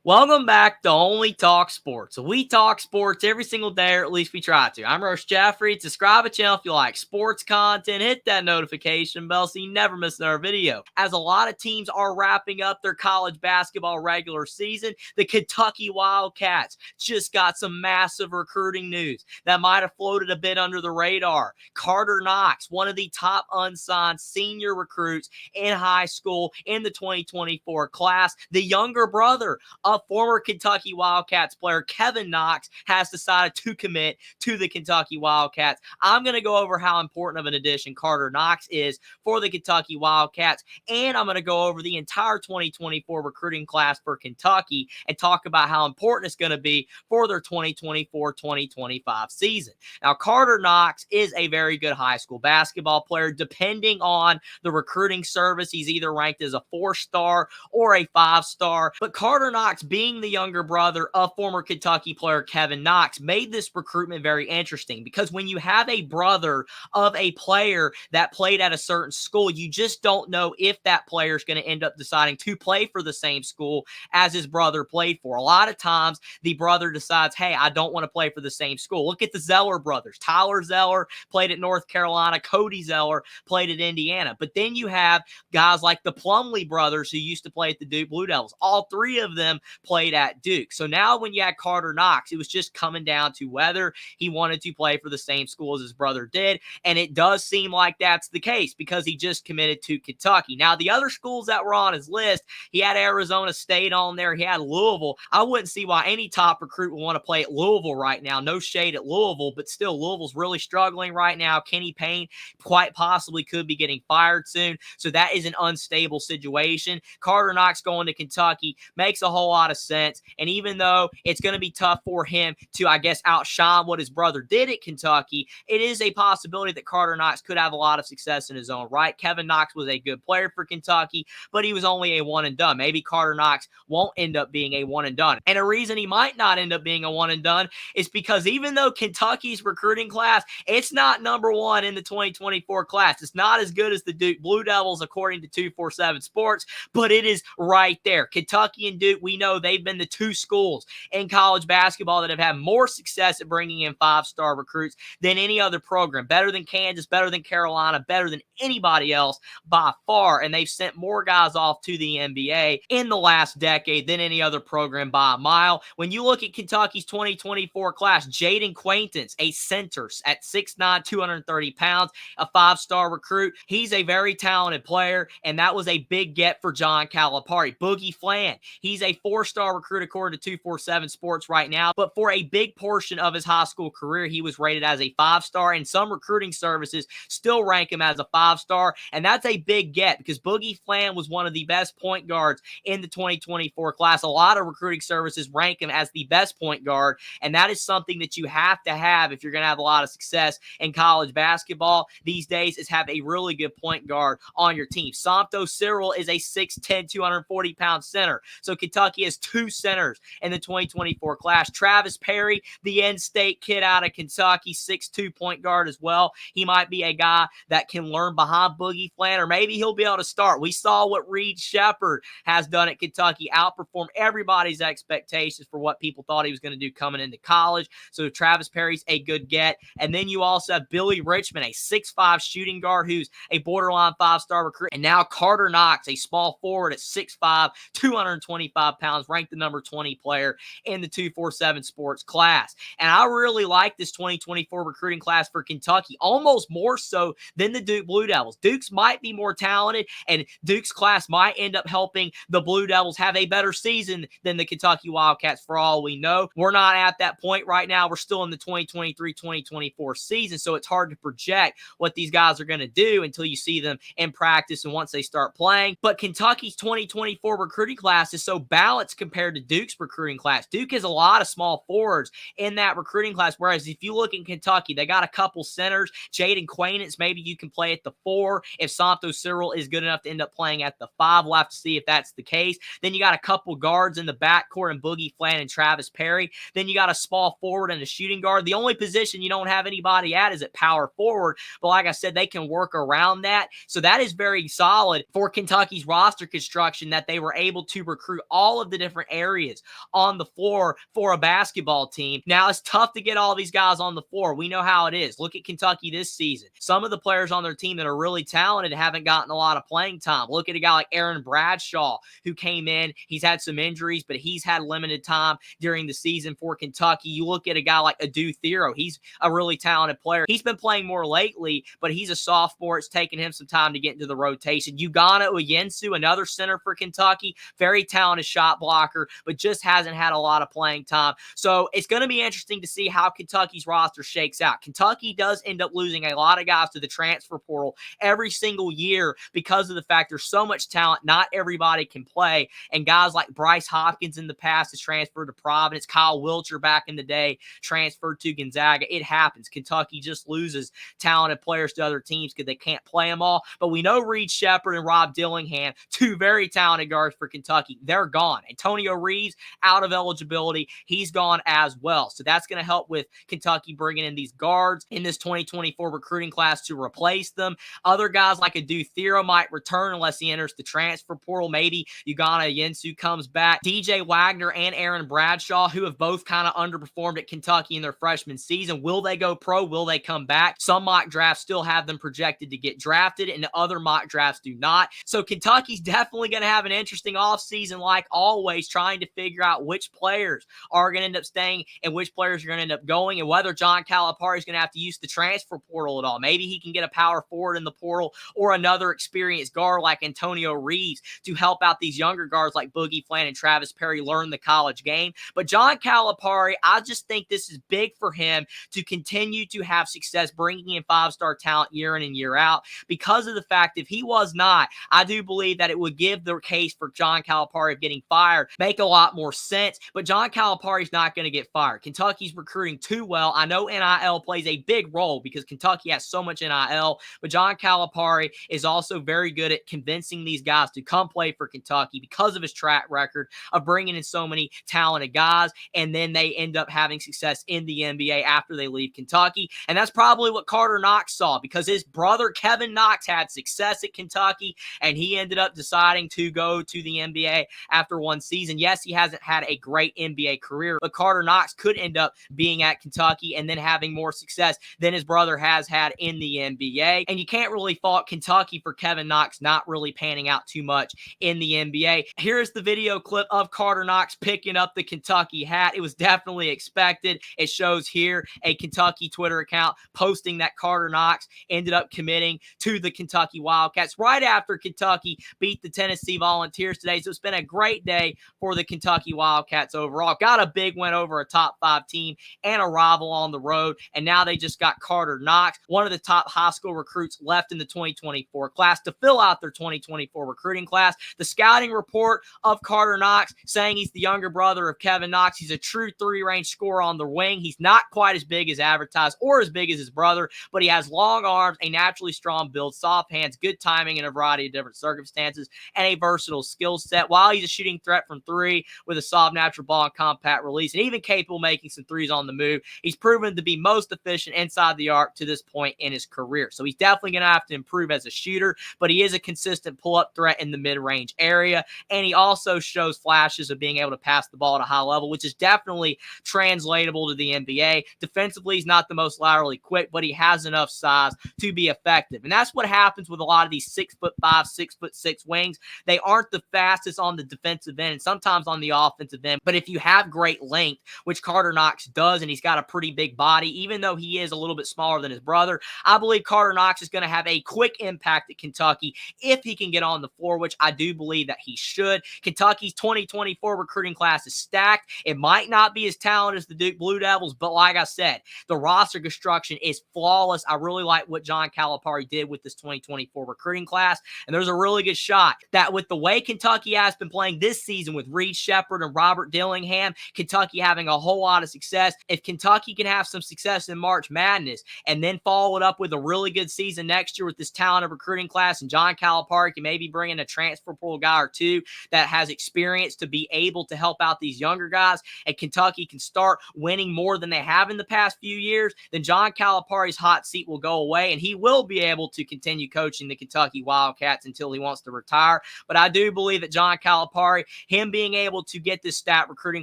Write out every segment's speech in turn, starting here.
Welcome back to Only Talk Sports. We talk sports every single day, or at least we try to. I'm Roche Jeffrey. Subscribe to the channel if you like sports content. Hit that notification bell so you never miss another video. As a lot of teams are wrapping up their college basketball regular season, the Kentucky Wildcats just got some massive recruiting news that might have floated a bit under the radar. Karter Knox, one of the top unsigned senior recruits in high school in the 2024 class, the younger brother of former Kentucky Wildcats player Kevin Knox, has decided to commit to the Kentucky Wildcats. I'm going to go over how important of an addition Karter Knox is for the Kentucky Wildcats, and I'm going to go over the entire 2024 recruiting class for Kentucky and talk about how important it's going to be for their 2024-2025 season. Now, Karter Knox is a very good high school basketball player. Depending on the recruiting service, he's either ranked as a 4-star or a 5-star, but Karter Knox, being the younger brother of former Kentucky player Kevin Knox, made this recruitment very interesting because when you have a brother of a player that played at a certain school, you just don't know if that player is going to end up deciding to play for the same school as his brother played for. A lot of times, the brother decides, hey, I don't want to play for the same school. Look at the Zeller brothers. Tyler Zeller played at North Carolina. Cody Zeller played at Indiana. But then you have guys like the Plumlee brothers who used to play at the Duke Blue Devils. All three of them played at Duke. So now when you had Karter Knox, it was just coming down to whether he wanted to play for the same school as his brother did. And it does seem like that's the case because he just committed to Kentucky. Now, the other schools that were on his list, he had Arizona State on there. He had Louisville. I wouldn't see why any top recruit would want to play at Louisville right now. No shade at Louisville, but still, Louisville's really struggling right now. Kenny Payne quite possibly could be getting fired soon. So that is an unstable situation. Karter Knox going to Kentucky makes a whole lot of sense. And even though it's going to be tough for him to, I guess, outshine what his brother did at Kentucky, it is a possibility that Karter Knox could have a lot of success in his own right. Kevin Knox was a good player for Kentucky, but he was only a one and done. Maybe Karter Knox won't end up being a one and done. And a reason he might not end up being a one and done is because even though Kentucky's recruiting class, it's not number one in the 2024 class. It's not as good as the Duke Blue Devils, according to 247 Sports, but it is right there. Kentucky and Duke, we know they've been the two schools in college basketball that have had more success at bringing in 5-star recruits than any other program. Better than Kansas, better than Carolina, better than anybody else by far. And they've sent more guys off to the NBA in the last decade than any other program by a mile. When you look at Kentucky's 2024 class, Jaden Quaintance, a center at 6'9", 230 pounds, a 5-star recruit. He's a very talented player, and that was a big get for John Calipari. Boogie Flan, he's a 4-star recruit according to 247 Sports right now, but for a big portion of his high school career, he was rated as a 5-star, and some recruiting services still rank him as a 5-star, and that's a big get because Boogie Flan was one of the best point guards in the 2024 class. A lot of recruiting services rank him as the best point guard, and that is something that you have to have if you're going to have a lot of success in college basketball these days, is have a really good point guard on your team. Somto Cyril is a 6'10", 240-pound center. So Kentucky has two centers in the 2024 class. Travis Perry, the in-state kid out of Kentucky, 6'2" point guard as well. He might be a guy that can learn behind Boogie Flan, or maybe he'll be able to start. We saw what Reed Shepherd has done at Kentucky, outperform everybody's expectations for what people thought he was going to do coming into college. So Travis Perry's a good get. And then you also have Billy Richmond, a 6'5" shooting guard who's a borderline 5-star recruit. And now Karter Knox, a small forward at 6'5", 225 pounds, ranked the number 20 player in the 247 Sports class. And I really like this 2024 recruiting class for Kentucky, almost more so than the Duke Blue Devils. Duke's might be more talented, and Duke's class might end up helping the Blue Devils have a better season than the Kentucky Wildcats for all we know. We're not at that point right now. We're still in the 2023-2024 season, so it's hard to project what these guys are going to do until you see them in practice and once they start playing. But Kentucky's 2024 recruiting class is so balanced compared to Duke's recruiting class. Duke has a lot of small forwards in that recruiting class, whereas if you look in Kentucky, they got a couple centers. Jaden Quaintance, maybe you can play at the 4 if Somto Cyril is good enough to end up playing at the 5. We'll have to see if that's the case. Then you got a couple guards in the backcourt and Boogie Flan and Travis Perry. Then you got a small forward and a shooting guard. The only position you don't have anybody at is at power forward, but like I said, they can work around that. So that is very solid for Kentucky's roster construction, that they were able to recruit all of of the different areas on the floor for a basketball team. Now, it's tough to get all these guys on the floor. We know how it is. Look at Kentucky this season. Some of the players on their team that are really talented haven't gotten a lot of playing time. Look at a guy like Aaron Bradshaw, who came in. He's had some injuries, but he's had limited time during the season for Kentucky. You look at a guy like Adu Thero. He's a really talented player. He's been playing more lately, but he's a sophomore. It's taken him some time to get into the rotation. Ugonna Uyensu, another center for Kentucky, very talented shot blocker, but just hasn't had a lot of playing time. So it's going to be interesting to see how Kentucky's roster shakes out. Kentucky does end up losing a lot of guys to the transfer portal every single year because of the fact there's so much talent. Not everybody can play. And guys like Bryce Hopkins in the past has transferred to Providence. Kyle Wilcher back in the day transferred to Gonzaga. It happens. Kentucky just loses talented players to other teams because they can't play them all. But we know Reed Sheppard and Rob Dillingham, two very talented guards for Kentucky, they're gone. Antonio Reeves out of eligibility. He's gone as well. So that's going to help with Kentucky bringing in these guards in this 2024 recruiting class to replace them. Other guys like Adu Thero might return unless he enters the transfer portal. Maybe Ugonna Yensu comes back. DJ Wagner and Aaron Bradshaw, who have both kind of underperformed at Kentucky in their freshman season. Will they go pro? Will they come back? Some mock drafts still have them projected to get drafted, and other mock drafts do not. So Kentucky's definitely going to have an interesting offseason, like always, trying to figure out which players are going to end up staying and which players are going to end up going, and whether John Calipari is going to have to use the transfer portal at all. Maybe he can get a power forward in the portal or another experienced guard like Antonio Reeves to help out these younger guards like Boogie Flan and Travis Perry learn the college game. But John Calipari, I just think this is big for him to continue to have success bringing in five-star talent year in and year out, because of the fact if he was not, I do believe that it would give the case for John Calipari of getting fired make a lot more sense. But John Calipari is not going to get fired. Kentucky's recruiting too well. I know NIL plays a big role because Kentucky has so much NIL, but John Calipari is also very good at convincing these guys to come play for Kentucky because of his track record of bringing in so many talented guys, and then they end up having success in the NBA after they leave Kentucky. And that's probably what Karter Knox saw, because his brother Kevin Knox had success at Kentucky, and he ended up deciding to go to the NBA after one season. Yes, he hasn't had a great NBA career, but Karter Knox could end up being at Kentucky and then having more success than his brother has had in the NBA. And you can't really fault Kentucky for Kevin Knox not really panning out too much in the NBA. Here's the video clip of Karter Knox picking up the Kentucky hat. It was definitely expected. It shows here a Kentucky Twitter account posting that Karter Knox ended up committing to the Kentucky Wildcats right after Kentucky beat the Tennessee Volunteers today. So it's been a great day for the Kentucky Wildcats overall. Got a big win over a top 5 team and a rival on the road, and now they just got Karter Knox, one of the top high school recruits left in the 2024 class, to fill out their 2024 recruiting class. The scouting report of Karter Knox saying he's the younger brother of Kevin Knox. He's a true 3-range scorer on the wing. He's not quite as big as advertised or as big as his brother, but he has long arms, a naturally strong build, soft hands, good timing in a variety of different circumstances, and a versatile skill set. While he's a shooting threat from 3 with a soft natural ball and compact release, and even capable of making some threes on the move, he's proven to be most efficient inside the arc to this point in his career. So he's definitely going to have to improve as a shooter, but he is a consistent pull-up threat in the mid-range area, and he also shows flashes of being able to pass the ball at a high level, which is definitely translatable to the NBA. Defensively, he's not the most laterally quick, but he has enough size to be effective. And that's what happens with a lot of these 6'5", 6'6" wings. They aren't the fastest on the defensive end and sometimes on the offensive end, but if you have great length, which Karter Knox does, and he's got a pretty big body, even though he is a little bit smaller than his brother, I believe Karter Knox is going to have a quick impact at Kentucky if he can get on the floor, which I do believe that he should. Kentucky's 2024 recruiting class is stacked. It might not be as talented as the Duke Blue Devils, but like I said, the roster construction is flawless. I really like what John Calipari did with this 2024 recruiting class, and there's a really good shot that with the way Kentucky has been playing this season with Reed Sheppard and Robert Dillingham, Kentucky having a whole lot of success. If Kentucky can have some success in March Madness and then follow it up with a really good season next year with this talented recruiting class, and John Calipari can maybe bring in a transfer portal guy or two that has experience to be able to help out these younger guys, and Kentucky can start winning more than they have in the past few years, then John Calipari's hot seat will go away, and he will be able to continue coaching the Kentucky Wildcats until he wants to retire. But I do believe that John Calipari him being able to get this stat recruiting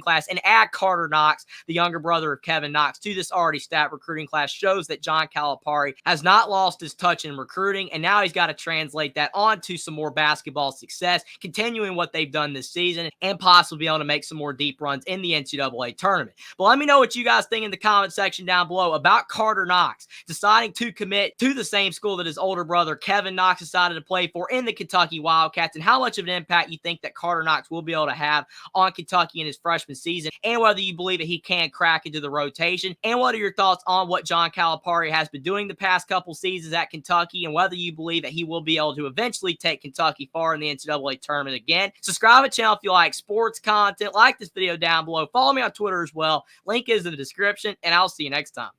class and add Karter Knox, the younger brother of Kevin Knox, to this already stat recruiting class shows that John Calipari has not lost his touch in recruiting, and now he's got to translate that onto some more basketball success, continuing what they've done this season, and possibly be able to make some more deep runs in the NCAA tournament. But let me know what you guys think in the comment section down below about Karter Knox deciding to commit to the same school that his older brother Kevin Knox decided to play for in the Kentucky Wildcats, and how much of an impact you think that Karter Knox will be able to have on Kentucky in his freshman season, and whether you believe that he can crack into the rotation, and what are your thoughts on what John Calipari has been doing the past couple seasons at Kentucky, and whether you believe that he will be able to eventually take Kentucky far in the NCAA tournament again. Subscribe to the channel if you like sports content. Like this video down below. Follow me on Twitter as well. Link is in the description, and I'll see you next time.